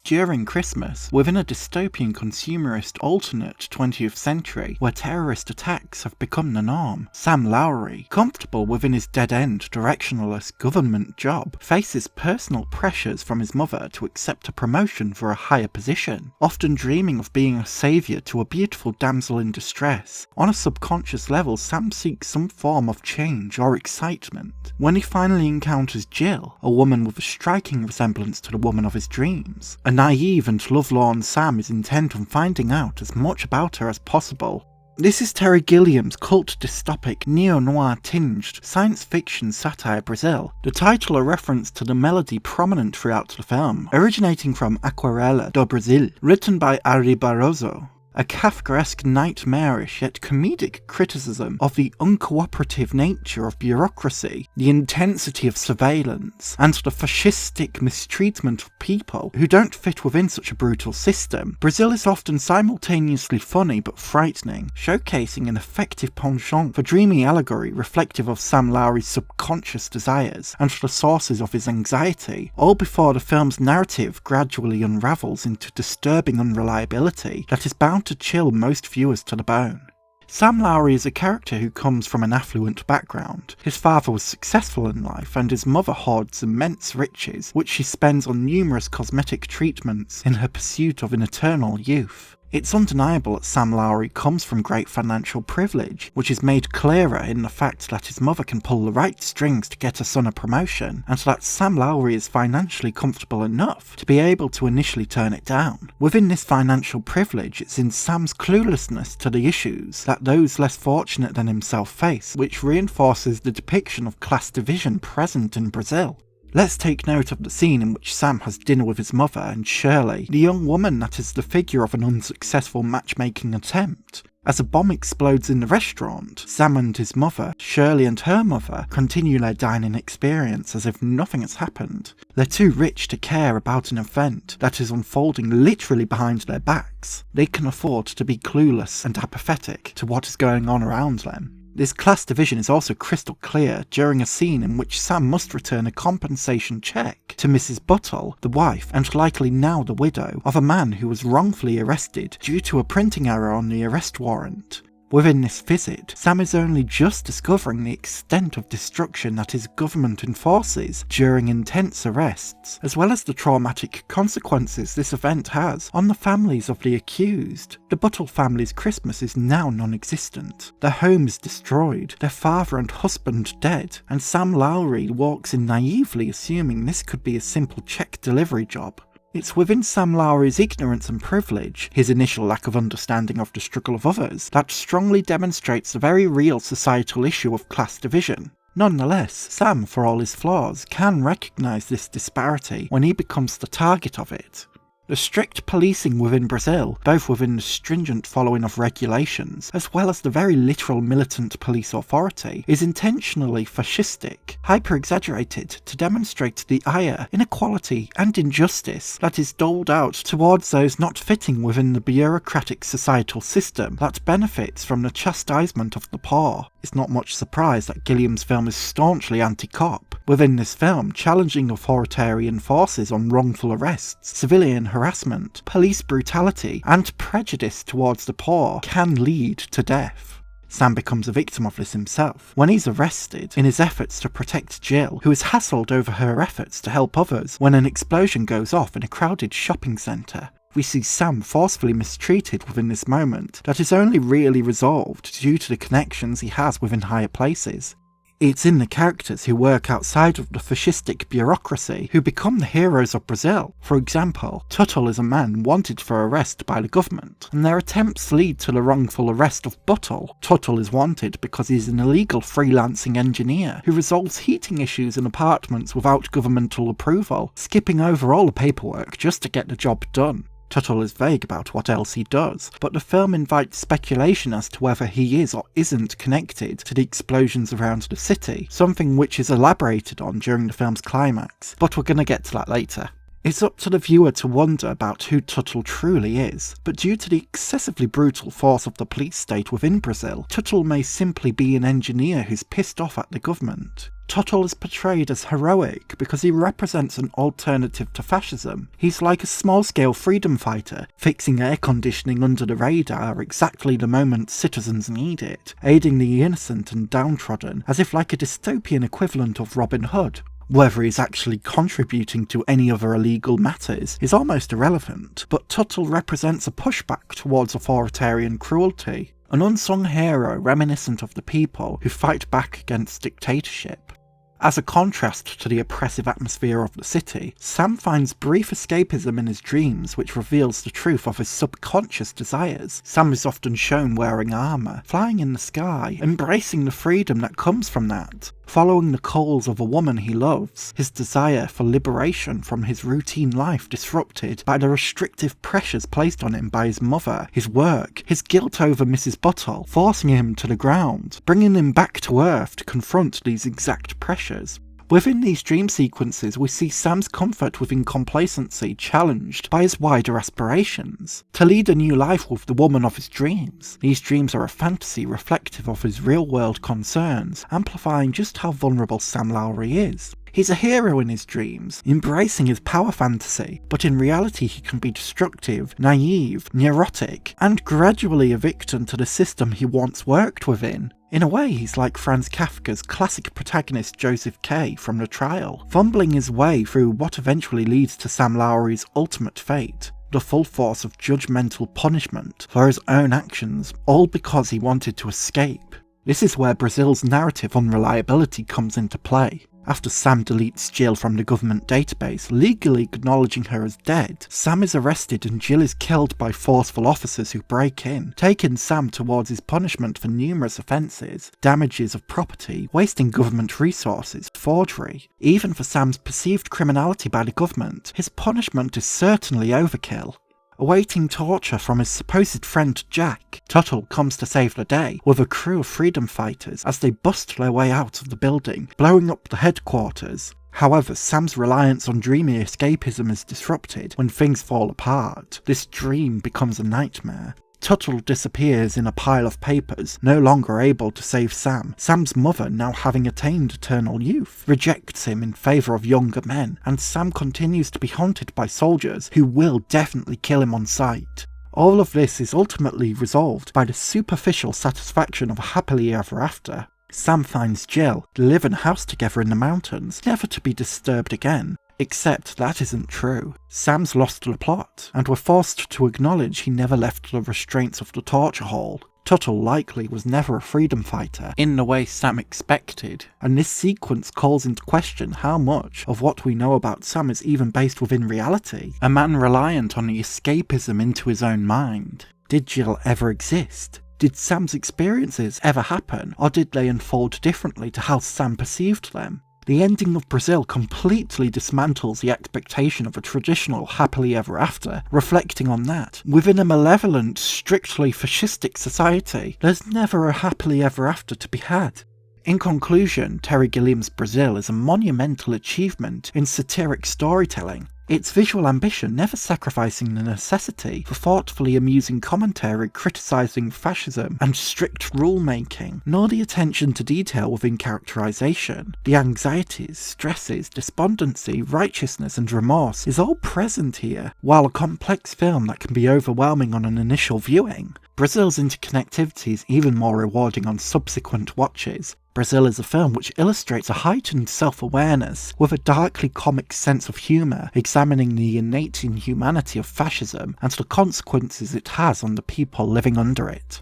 During Christmas, within a dystopian consumerist alternate 20th century where terrorist attacks have become the norm, Sam Lowry, comfortable within his dead-end directionless government job, faces personal pressures from his mother to accept a promotion for a higher position, often dreaming of being a saviour to a beautiful damsel in distress. On a subconscious level, Sam seeks some form of change or excitement. When he finally encounters Jill, a woman with a striking resemblance to the woman of his dreams, a naive and lovelorn Sam is intent on finding out as much about her as possible. This is Terry Gilliam's cult dystopic, neo-noir tinged science fiction satire Brazil, the title a reference to the melody prominent throughout the film, originating from Aquarela do Brasil, written by Ari Barroso. A Kafkaesque nightmarish yet comedic criticism of the uncooperative nature of bureaucracy, the intensity of surveillance, and the fascistic mistreatment of people who don't fit within such a brutal system. Brazil is often simultaneously funny but frightening, showcasing an effective penchant for dreamy allegory reflective of Sam Lowry's subconscious desires and the sources of his anxiety, all before the film's narrative gradually unravels into disturbing unreliability that is bound to chill most viewers to the bone. Sam Lowry is a character who comes from an affluent background. His father was successful in life and his mother hoards immense riches, which she spends on numerous cosmetic treatments in her pursuit of an eternal youth. It's undeniable that Sam Lowry comes from great financial privilege, which is made clearer in the fact that his mother can pull the right strings to get her son a promotion, and that Sam Lowry is financially comfortable enough to be able to initially turn it down. Within this financial privilege, it's in Sam's cluelessness to the issues that those less fortunate than himself face, which reinforces the depiction of class division present in Brazil. Let's take note of the scene in which Sam has dinner with his mother and Shirley, the young woman that is the figure of an unsuccessful matchmaking attempt. As a bomb explodes in the restaurant, Sam and his mother, Shirley and her mother, continue their dining experience as if nothing has happened. They're too rich to care about an event that is unfolding literally behind their backs. They can afford to be clueless and apathetic to what is going on around them. This class division is also crystal clear during a scene in which Sam must return a compensation check to Mrs. Buttle, the wife, and likely now the widow, of a man who was wrongfully arrested due to a printing error on the arrest warrant. Within this visit, Sam is only just discovering the extent of destruction that his government enforces during intense arrests, as well as the traumatic consequences this event has on the families of the accused. The Buttle family's Christmas is now non-existent. Their home is destroyed, their father and husband dead, and Sam Lowry walks in naively assuming this could be a simple check delivery job. It's within Sam Lowry's ignorance and privilege, his initial lack of understanding of the struggle of others, that strongly demonstrates the very real societal issue of class division. Nonetheless, Sam, for all his flaws, can recognise this disparity when he becomes the target of it. The strict policing within Brazil, both within the stringent following of regulations, as well as the very literal militant police authority, is intentionally fascistic, hyper-exaggerated to demonstrate the ire, inequality and injustice that is doled out towards those not fitting within the bureaucratic societal system that benefits from the chastisement of the poor. It's not much surprise that Gilliam's film is staunchly anti-cop. Within this film, challenging authoritarian forces on wrongful arrests, civilian harassment, police brutality, and prejudice towards the poor can lead to death. Sam becomes a victim of this himself when he's arrested in his efforts to protect Jill, who is hassled over her efforts to help others when an explosion goes off in a crowded shopping centre. We see Sam forcefully mistreated within this moment that is only really resolved due to the connections he has within higher places. It's in the characters who work outside of the fascistic bureaucracy who become the heroes of Brazil. For example, Tuttle is a man wanted for arrest by the government, and their attempts lead to the wrongful arrest of Buttle. Tuttle is wanted because he's an illegal freelancing engineer who resolves heating issues in apartments without governmental approval, skipping over all the paperwork just to get the job done. Tuttle is vague about what else he does, but the film invites speculation as to whether he is or isn't connected to the explosions around the city, something which is elaborated on during the film's climax, but we're gonna get to that later. It's up to the viewer to wonder about who Tuttle truly is, but due to the excessively brutal force of the police state within Brazil, Tuttle may simply be an engineer who's pissed off at the government. Tuttle is portrayed as heroic because he represents an alternative to fascism. He's like a small-scale freedom fighter, fixing air conditioning under the radar exactly the moment citizens need it, aiding the innocent and downtrodden, as if like a dystopian equivalent of Robin Hood. Whether he's actually contributing to any other illegal matters is almost irrelevant, but Tuttle represents a pushback towards authoritarian cruelty, an unsung hero reminiscent of the people who fight back against dictatorship. As a contrast to the oppressive atmosphere of the city, Sam finds brief escapism in his dreams which reveals the truth of his subconscious desires. Sam is often shown wearing armour, flying in the sky, embracing the freedom that comes from that. Following the calls of a woman he loves, his desire for liberation from his routine life disrupted by the restrictive pressures placed on him by his mother, his work, his guilt over Mrs. Buttle, forcing him to the ground, bringing him back to Earth to confront these exact pressures. Within these dream sequences, we see Sam's comfort within complacency challenged by his wider aspirations, to lead a new life with the woman of his dreams. These dreams are a fantasy reflective of his real-world concerns, amplifying just how vulnerable Sam Lowry is. He's a hero in his dreams, embracing his power fantasy, but in reality he can be destructive, naive, neurotic, and gradually a victim to the system he once worked within. In a way, he's like Franz Kafka's classic protagonist Joseph K. from The Trial, fumbling his way through what eventually leads to Sam Lowry's ultimate fate, the full force of judgmental punishment for his own actions, all because he wanted to escape. This is where Brazil's narrative unreliability comes into play. After Sam deletes Jill from the government database, legally acknowledging her as dead, Sam is arrested and Jill is killed by forceful officers who break in, taking Sam towards his punishment for numerous offences, damages of property, wasting government resources, forgery. Even for Sam's perceived criminality by the government, his punishment is certainly overkill. Awaiting torture from his supposed friend Jack, Tuttle comes to save the day with a crew of freedom fighters as they bust their way out of the building, blowing up the headquarters. However, Sam's reliance on dreamy escapism is disrupted when things fall apart. This dream becomes a nightmare. Tuttle disappears in a pile of papers, no longer able to save Sam. Sam's mother, now having attained eternal youth, rejects him in favour of younger men, and Sam continues to be haunted by soldiers who will definitely kill him on sight. All of this is ultimately resolved by the superficial satisfaction of a happily ever after. Sam finds Jill, they live in a house together in the mountains, never to be disturbed again. Except that isn't true. Sam's lost the plot, and we're forced to acknowledge he never left the restraints of the torture hall. Tuttle likely was never a freedom fighter, in the way Sam expected, and this sequence calls into question how much of what we know about Sam is even based within reality, a man reliant on the escapism into his own mind. Did Jill ever exist? Did Sam's experiences ever happen, or did they unfold differently to how Sam perceived them? The ending of Brazil completely dismantles the expectation of a traditional happily ever after, reflecting on that. Within a malevolent, strictly fascistic society, there's never a happily ever after to be had. In conclusion, Terry Gilliam's Brazil is a monumental achievement in satiric storytelling, its visual ambition never sacrificing the necessity for thoughtfully amusing commentary criticising fascism and strict rule-making, nor the attention to detail within characterisation. The anxieties, stresses, despondency, righteousness and remorse is all present here, while a complex film that can be overwhelming on an initial viewing. Brazil's interconnectivity is even more rewarding on subsequent watches. Brazil is a film which illustrates a heightened self-awareness with a darkly comic sense of humour, examining the innate inhumanity of fascism and the consequences it has on the people living under it.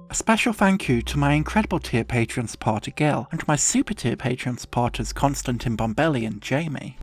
A special thank you to my incredible tier Patreon supporter Gil, and my super tier Patreon supporters Constantine Bombelli and Jamie.